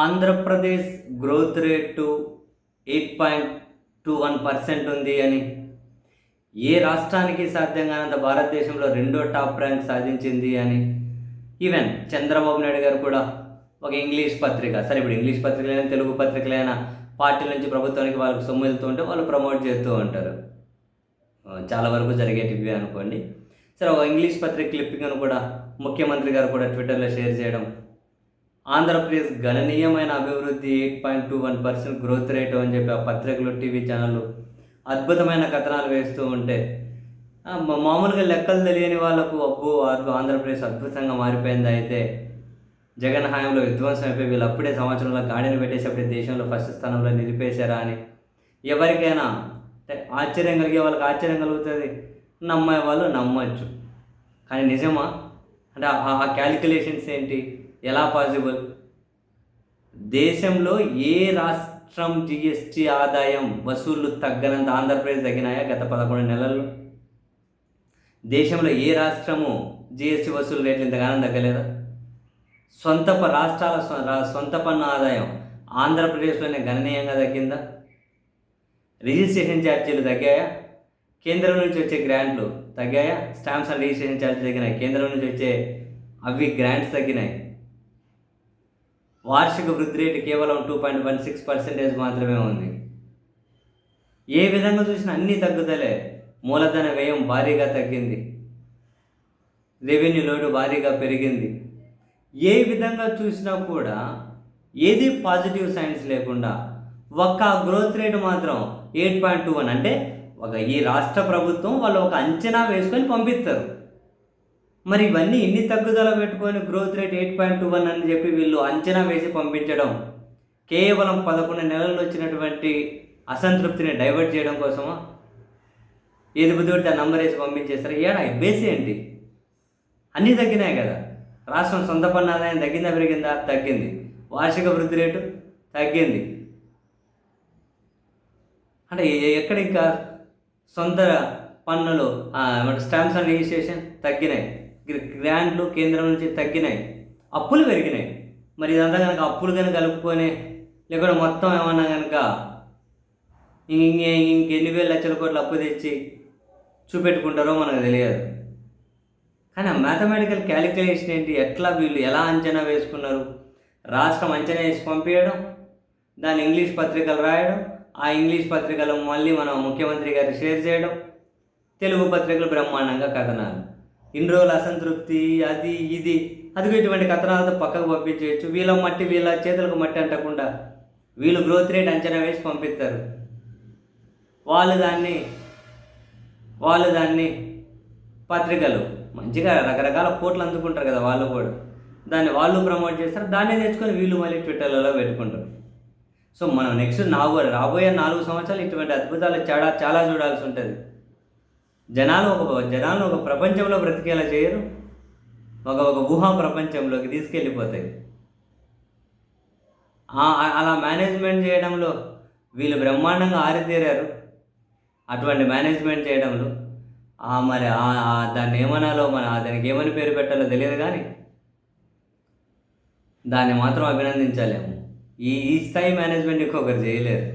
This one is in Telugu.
ఆంధ్రప్రదేశ్ గ్రోత్ రేటు 8.21% ఉంది అని, ఏ రాష్ట్రానికి సాధ్యం కానంత భారతదేశంలో రెండో టాప్ ర్యాంక్ సాధించింది అని, ఈవెన్ చంద్రబాబు నాయుడు గారు కూడా ఒక ఇంగ్లీష్ పత్రిక, సరే ఇప్పుడు ఇంగ్లీష్ పత్రికలైనా తెలుగు పత్రికలైనా పార్టీల నుంచి ప్రభుత్వానికి వాళ్ళకి సొమ్ము వెళ్తూ ఉంటే వాళ్ళు ప్రమోట్ చేస్తూ ఉంటారు. చాలా వరకు జరిగేటివి అనుకోండి. సరే, ఒక ఇంగ్లీష్ పత్రిక క్లిప్పింగ్ను కూడా ముఖ్యమంత్రి గారు కూడా ట్విట్టర్లో షేర్ చేయడం, ఆంధ్రప్రదేశ్ గణనీయమైన అభివృద్ధి 8.21% గ్రోత్ రేటు అని చెప్పి ఆ పత్రికలు, టీవీ ఛానళ్ళు అద్భుతమైన కథనాలు వేస్తూ ఉంటే మామూలుగా లెక్కలు తెలియని వాళ్ళకు అబ్బో ఆంధ్రప్రదేశ్ అద్భుతంగా మారిపోయింది, అయితే జగన్ హయాంలో విధ్వంసం అయిపోయి వీళ్ళు అప్పుడే సంవత్సరంలో గాడిని పెట్టేసి అప్పుడే దేశంలో ఫస్ట్ స్థానంలో నిలిపేశారా అని ఎవరికైనా ఆశ్చర్యం కలిగే వాళ్ళకి ఆశ్చర్యం కలుగుతుంది, నమ్మే వాళ్ళు నమ్మచ్చు. కానీ నిజమా అంటే ఆ క్యాలిక్యులేషన్స్ ఏంటి, ఎలా పాసిబుల్? దేశంలో ఏ రాష్ట్రం జిఎస్టీ ఆదాయం వసూళ్లు తగ్గనంత ఆంధ్రప్రదేశ్ తగ్గినాయా గత 11 నెలల్లో? దేశంలో ఏ రాష్ట్రము జిఎస్టీ వసూలు రేట్లు ఇంతగానం తగ్గలేదా? రాష్ట్రాల సొంత పన్ను ఆదాయం ఆంధ్రప్రదేశ్లోనే గణనీయంగా తగ్గిందా? రిజిస్ట్రేషన్ ఛార్జీలు తగ్గాయా? కేంద్రం నుంచి వచ్చే గ్రాంట్లు తగ్గాయా? స్టాంప్స్ అండ్ రిజిస్ట్రేషన్ ఛార్జీలు తగ్గినాయి, కేంద్రం నుంచి వచ్చే అవి గ్రాంట్స్ తగ్గినాయి. వార్షిక వృద్ధి రేటు కేవలం 2.16% మాత్రమే ఉంది. ఏ విధంగా చూసినా అన్నీ తగ్గుదలే. మూలధన వ్యయం భారీగా తగ్గింది, రెవెన్యూ లోటు భారీగా పెరిగింది. ఏ విధంగా చూసినా కూడా ఏది పాజిటివ్ సైన్స్ లేకుండా ఒక్క గ్రోత్ రేటు మాత్రం 8.21, అంటే ఈ రాష్ట్ర ప్రభుత్వం వాళ్ళు ఒక అంచనా వేసుకొని పంపిస్తారు. మరి ఇవన్నీ ఇన్ని తగ్గుదల పెట్టుకొని గ్రోత్ రేట్ 8.21 అని చెప్పి వీళ్ళు అంచనా వేసి పంపించడం కేవలం 11 నెలల్లో వచ్చినటువంటి అసంతృప్తిని డైవర్ట్ చేయడం కోసమా? ఏది బుద్ధిపడితే ఆ నంబర్ వేసి పంపించేస్తారు. బేస్ ఏంటి? అన్నీ తగ్గినాయి కదా. రాష్ట్రం సొంత పన్ను ఆదాయం తగ్గిందా పెరిగిందా? తగ్గింది. వార్షిక వృద్ధి రేటు తగ్గింది. అంటే ఎక్కడ ఇంకా సొంత పన్నులు స్టాంప్స్ అండ్ రిజిస్ట్రేషన్ తగ్గినాయి, గ్రాంట్లు కేంద్రం నుంచి తగ్గినాయి, అప్పులు పెరిగినాయి. మరి ఇదంతా కనుక అప్పులు కనుక కలుపుకొని లేకుండా మొత్తం ఏమన్నా కనుక ఇంకెన్ని వేల లక్షల కోట్లు అప్పు తెచ్చి చూపెట్టుకుంటారో మనకు తెలియదు. కానీ ఆ మ్యాథమెటికల్ క్యాలిక్యులేషన్ ఏంటి, ఎట్లా వీళ్ళు ఎలా అంచనా వేసుకున్నారు? రాష్ట్రం అంచనా వేసి పంపించడం, దాని ఇంగ్లీష్ పత్రికలు రాయడం, ఆ ఇంగ్లీష్ పత్రికలు మళ్ళీ మనం ముఖ్యమంత్రి గారికి షేర్ చేయడం, తెలుగు పత్రికలు బ్రహ్మాండంగా కథనాలు. ఇన్ని రోజుల అసంతృప్తి అది ఇది అదిగో ఇటువంటి కథనాలతో పక్కకు పంపించేయచ్చు. వీళ్ళ చేతులకు మట్టి అంటకుండా వీళ్ళు గ్రోత్ రేట్ అంచనా వేసి పంపిస్తారు. వాళ్ళు దాన్ని పత్రికలు మంచిగా రకరకాల కోట్లు అందుకుంటారు కదా, వాళ్ళు కూడా దాన్ని వాళ్ళు ప్రమోట్ చేస్తారు. దాన్ని తెచ్చుకొని వీళ్ళు మళ్ళీ ట్విట్టర్లలో పెట్టుకుంటారు. సో మనం నెక్స్ట్ రాబోయే 4 సంవత్సరాలు ఇటువంటి అద్భుతాలు చాలా చూడాల్సి ఉంటుంది. జనాలను ఒక ప్రపంచంలో బ్రతికేలా చేయరు, ఒక ఊహా ప్రపంచంలోకి తీసుకెళ్ళిపోతాయి. అలా మేనేజ్మెంట్ చేయడంలో వీళ్ళు బ్రహ్మాండంగా ఆరితేరారు. అటువంటి మేనేజ్మెంట్ చేయడంలో మరి దాన్ని ఏమనాలో దానికి ఏమని పేరు పెట్టాలో తెలియదు, కానీ దాన్ని మాత్రం అభినందించాలేము. ఈ స్థాయి మేనేజ్మెంట్ ఇంకొకరు చేయలేరు.